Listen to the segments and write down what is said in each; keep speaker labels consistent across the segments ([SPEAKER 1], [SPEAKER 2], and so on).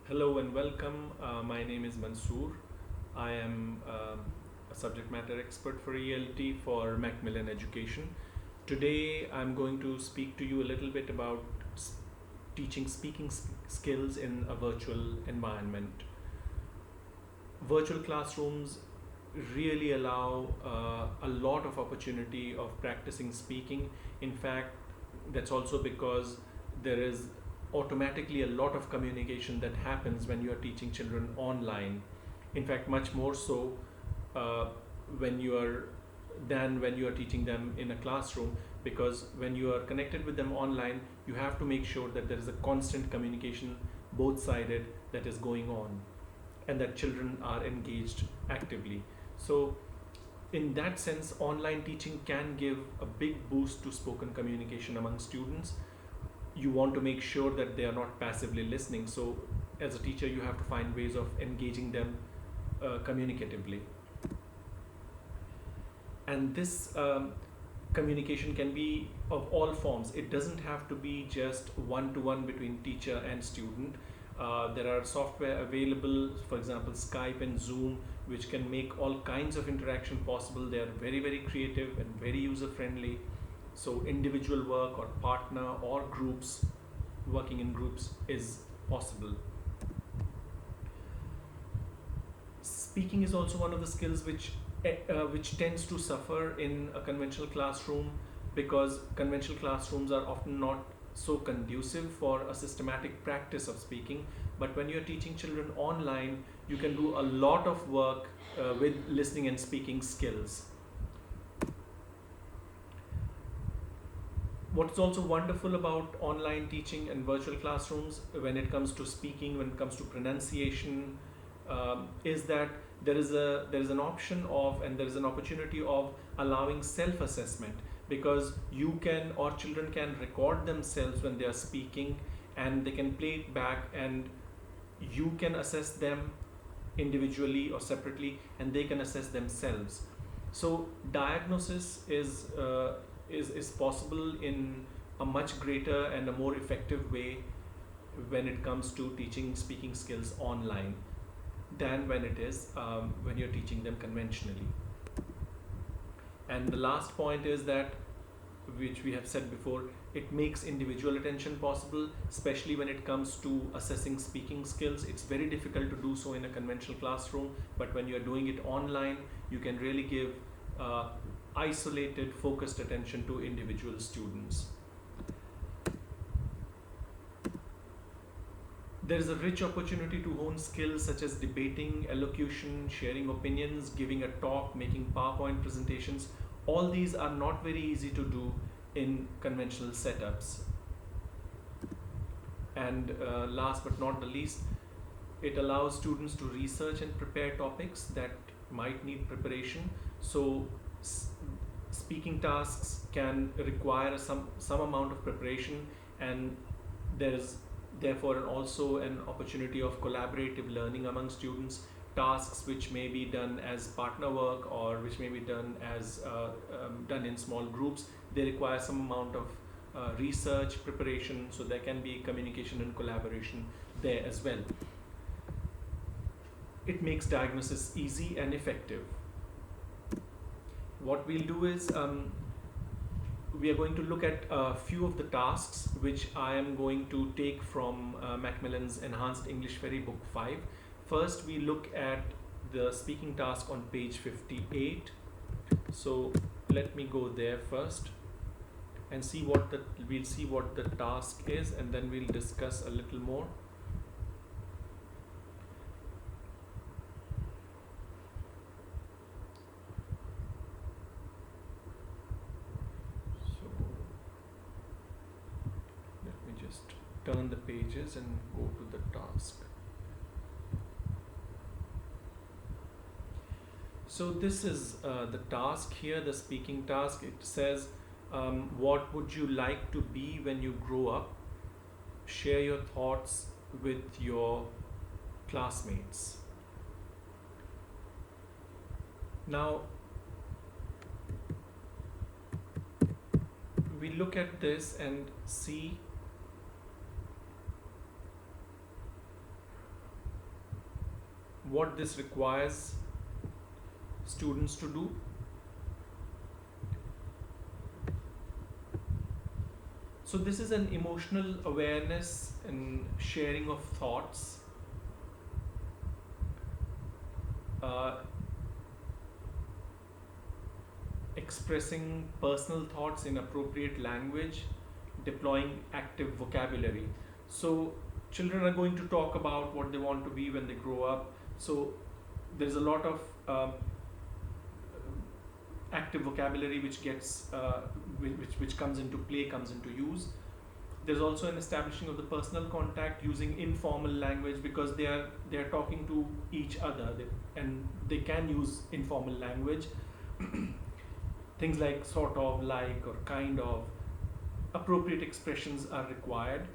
[SPEAKER 1] Hello and welcome. My name is Mansoor. I am a subject matter expert for ELT for Macmillan Education. Today I'm going to speak to you a little bit about teaching skills in a virtual environment. Virtual classrooms really allow a lot of opportunity of practicing speaking. In fact, that's also because there is automatically a lot of communication that happens when you are teaching children online. In fact, much more so uh, when you are than when you are teaching them in a classroom, because when you are connected with them online, you have to make sure that there is a constant communication, both sided, that is going on, and that children are engaged actively. So in that sense, online teaching can give a big boost to spoken communication among students. You want to make sure that they are not passively listening, so as a teacher you have to find ways of engaging them communicatively. And this communication can be of all forms. It doesn't have to be just one to one between teacher and student. There are software available, for example Skype and Zoom, which can make all kinds of interaction possible. They are very, very creative and very user friendly. So individual work or partner or groups, working in groups, is possible. Speaking is also one of the skills which tends to suffer in a conventional classroom, because conventional classrooms are often not so conducive for a systematic practice of speaking. But when you're teaching children online, you can do a lot of work with listening and speaking skills. What's also wonderful about online teaching and virtual classrooms when it comes to speaking, when it comes to pronunciation, is that there is an option of, and there is an opportunity of allowing self-assessment, because you can, or children can, record themselves when they are speaking, and they can play it back, and you can assess them individually or separately, and they can assess themselves. So diagnosis is possible in a much greater and a more effective way when it comes to teaching speaking skills online than when it is when you're teaching them conventionally. And the last point is that, which we have said before, it makes individual attention possible, especially when it comes to assessing speaking skills. It's very difficult to do so in a conventional classroom, but when you're doing it online, you can really give isolated, focused attention to individual students. There is a rich opportunity to hone skills such as debating, elocution, sharing opinions, giving a talk, making PowerPoint presentations. All these are not very easy to do in conventional setups. And last but not the least, it allows students to research and prepare topics that might need preparation. So speaking tasks can require some amount of preparation, and there is therefore also an opportunity of collaborative learning among students. Tasks which may be done as partner work, or which may be done as done in small groups, they require some amount of research preparation, so there can be communication and collaboration there as well. It makes diagnosis easy and effective. What we'll do is we are going to look at a few of the tasks which I am going to take from Macmillan's Enhanced English Fairy Book 5. First, we look at the speaking task on page 58. So let me go there first and we'll see what the task is, and then we'll discuss a little more. So let me just turn the pages and go to the task. So this is the task here, the speaking task. It says, what would you like to be when you grow up? Share your thoughts with your classmates. Now, we look at this and see what this requires students to do. So this is an emotional awareness and sharing of thoughts, uh, expressing personal thoughts in appropriate language, deploying active vocabulary. So children are going to talk about what they want to be when they grow up. So there's a lot of active vocabulary which gets which comes into play, comes into use. There's also an establishing of the personal contact using informal language, because they are talking to each other, and they can use informal language. Things like sort of, like, or kind of. Appropriate expressions are required.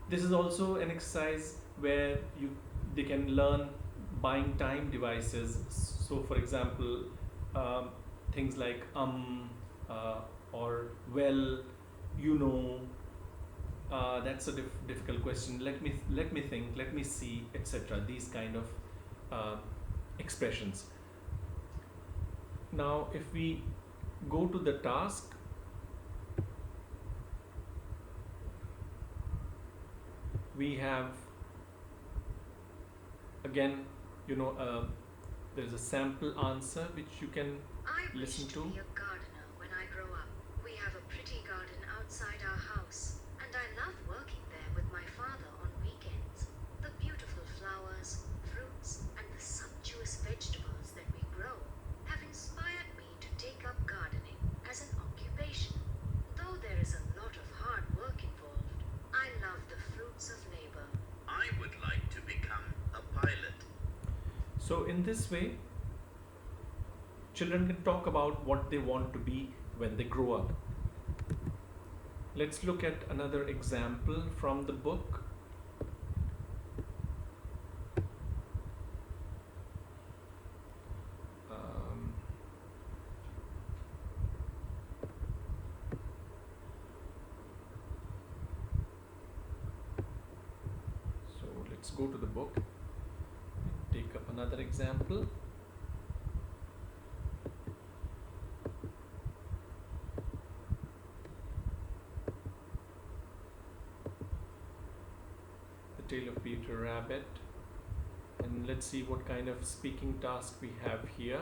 [SPEAKER 1] This is also an exercise where they can learn buying time devices. So for example, things like or well, that's a difficult question. Let me think. Let me see, etc. These kind of expressions. Now, if we go to the task, we have again, there's a sample answer which you can listen to.
[SPEAKER 2] I wish to be a gardener when I grow up. We have a pretty garden outside our house, and I love working there with my father on weekends. The beautiful flowers, fruits, and the sumptuous vegetables that we grow have inspired me to take up gardening as an occupation. Though there is a lot of hard work involved, I love the fruits of labor.
[SPEAKER 3] I would like to become a pilot.
[SPEAKER 1] So in this way, children can talk about what they want to be when they grow up. Let's look at another example from the book. So let's go to the book and take up another example. Tale of Peter Rabbit, and let's see what kind of speaking task we have here.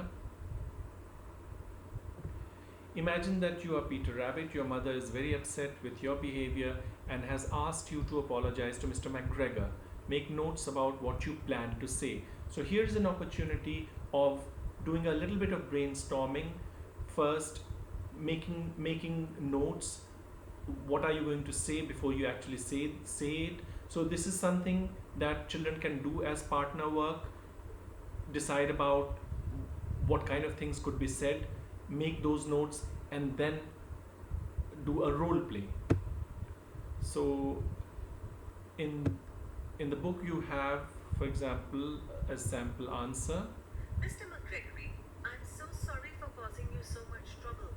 [SPEAKER 1] Imagine that you are Peter Rabbit. Your mother is very upset with your behavior and has asked you to apologize to Mr. McGregor. Make notes about what you plan to say. So here's an opportunity of doing a little bit of brainstorming. First, making notes. What are you going to say before you actually say it? So this is something that children can do as partner work. Decide about what kind of things could be said, make those notes, and then do a role play. So in the book you have, for example, a sample answer.
[SPEAKER 4] Mr. McGregory, I'm so sorry for causing you so much trouble.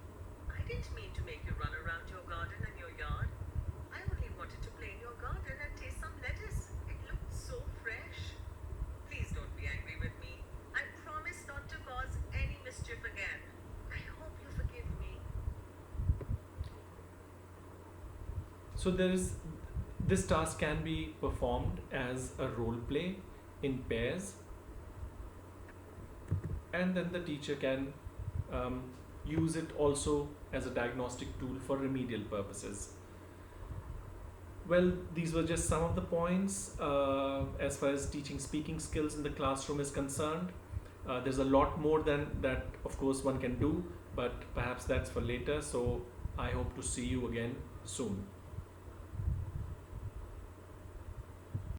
[SPEAKER 4] I didn't mean to make you run around your garden and your yard. I only wanted to play in your garden and taste some lettuce. It looked so fresh. Please don't be angry with me. I promise not to cause any mischief again. I hope you forgive me.
[SPEAKER 1] So this task can be performed as a role play in pairs, and then the teacher can use it also as a diagnostic tool for remedial purposes. Well, these were just some of the points as far as teaching speaking skills in the classroom is concerned. There's a lot more than that, of course, one can do, but perhaps that's for later. So I hope to see you again soon.